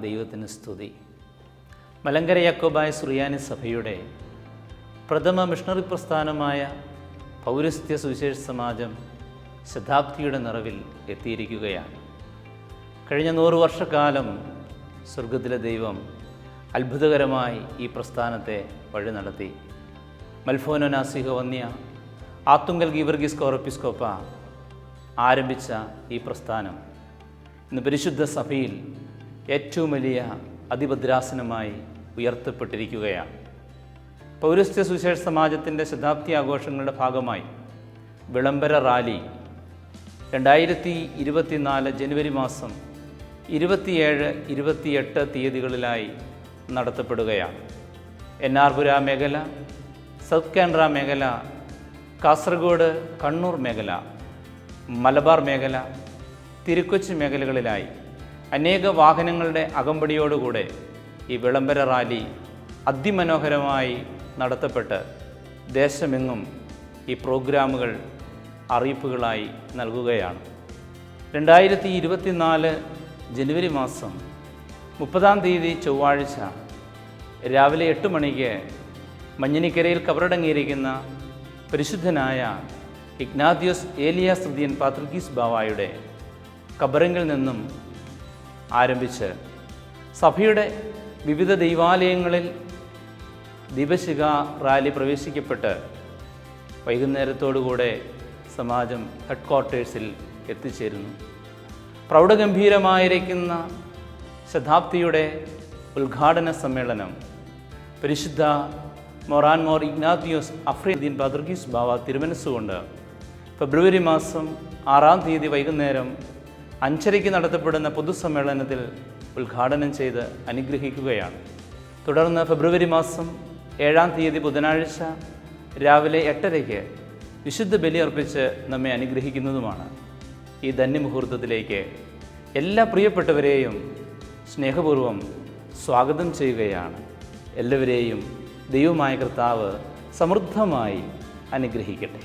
ദൈവത്തിന് സ്തുതി. മലങ്കര യാക്കോബായ സുറിയാനി സഭയുടെ പ്രഥമ മിഷണറി പ്രസ്ഥാനമായ പൗരസ്ത്യ സുവിശേഷ സമാജം ശതാബ്ദിയുടെ നിറവിൽ എത്തിയിരിക്കുകയാണ്. കഴിഞ്ഞ 100 വർഷക്കാലം സ്വർഗത്തിലെ ദൈവം അത്ഭുതകരമായി ഈ പ്രസ്ഥാനത്തെ വഴി നടത്തി. മൽഫോനോ നാസിഹ വന്യ ആത്തുങ്കൽ ഗീവർഗീസ് കോറപ്പിസ്കോപ്പ ആരംഭിച്ച ഈ പ്രസ്ഥാനം ഇന്ന് പരിശുദ്ധ സഭയിൽ ഏറ്റവും വലിയ അതിഭദ്രാസനമായി ഉയർത്തപ്പെട്ടിരിക്കുകയാണ്. പൗരസ്ത്യ സുവിശേഷ സമാജത്തിൻ്റെ ശതാബ്ദി ആഘോഷങ്ങളുടെ ഭാഗമായി വിളംബര റാലി 2024 ജനുവരി മാസം 27, 28 തീയതികളിലായി നടത്തപ്പെടുകയാണ്. എന്നാർപുര മേഖല, സൗത്ത് കാനറ മേഖല, കാസർഗോഡ്, കണ്ണൂർ മേഖല, മലബാർ മേഖല, തിരുക്കൊച്ചി മേഖലകളിലായി അനേക വാഹനങ്ങളുടെ അകമ്പടിയോടുകൂടെ ഈ വിളംബര റാലി അതിമനോഹരമായി നടത്തപ്പെട്ട് ദേശമെങ്ങും ഈ പ്രോഗ്രാമുകൾ അറിയിപ്പുകളായി നൽകുകയാണ്. 2024 ജനുവരി മാസം 30-ാം തീയതി ചൊവ്വാഴ്ച രാവിലെ 8 മണിക്ക് മഞ്ഞിനിക്കരയിൽ കബറടങ്ങിയിരിക്കുന്ന പരിശുദ്ധനായ ഇഗ്നാത്തിയോസ് ഏലിയാസ് തൃതീയൻ പാത്രിക്കീസ് ബാവായുടെ കബറിങ്കിൽ നിന്നും ആരംഭിച്ച് സഭയുടെ വിവിധ ദൈവാലയങ്ങളിൽ ദീപശിഖ റാലി പ്രവേശിക്കപ്പെട്ട് വൈകുന്നേരത്തോടുകൂടെ സമാജം ഹെഡ് ക്വാർട്ടേഴ്സിൽ എത്തിച്ചേരുന്നു. പ്രൗഢഗംഭീരമായിരിക്കുന്ന ശതാബ്ദിയുടെ ഉദ്ഘാടന സമ്മേളനം പരിശുദ്ധ മോർ ഇഗ്നാത്തിയോസ് അഫ്രീദീൻ പാത്രിക്കീസ് ബാവ തിരുമനസ്സുകൊണ്ട് ഫെബ്രുവരി മാസം 6-ാം തീയതി വൈകുന്നേരം 5:30 നടത്തപ്പെടുന്ന പൊതുസമ്മേളനത്തിൽ ഉദ്ഘാടനം ചെയ്ത് അനുഗ്രഹിക്കുകയാണ്. തുടർന്ന് ഫെബ്രുവരി മാസം 7-ാം തീയതി ബുധനാഴ്ച രാവിലെ 8:30 വിശുദ്ധ ബലി അർപ്പിച്ച് നമ്മെ അനുഗ്രഹിക്കുന്നതുമാണ്. ഈ ധന്യമുഹൂർത്തത്തിലേക്ക് എല്ലാ പ്രിയപ്പെട്ടവരെയും സ്നേഹപൂർവ്വം സ്വാഗതം ചെയ്യുകയാണ്. എല്ലാവരെയും ദൈവമായ കർത്താവ് സമൃദ്ധമായി അനുഗ്രഹിക്കട്ടെ.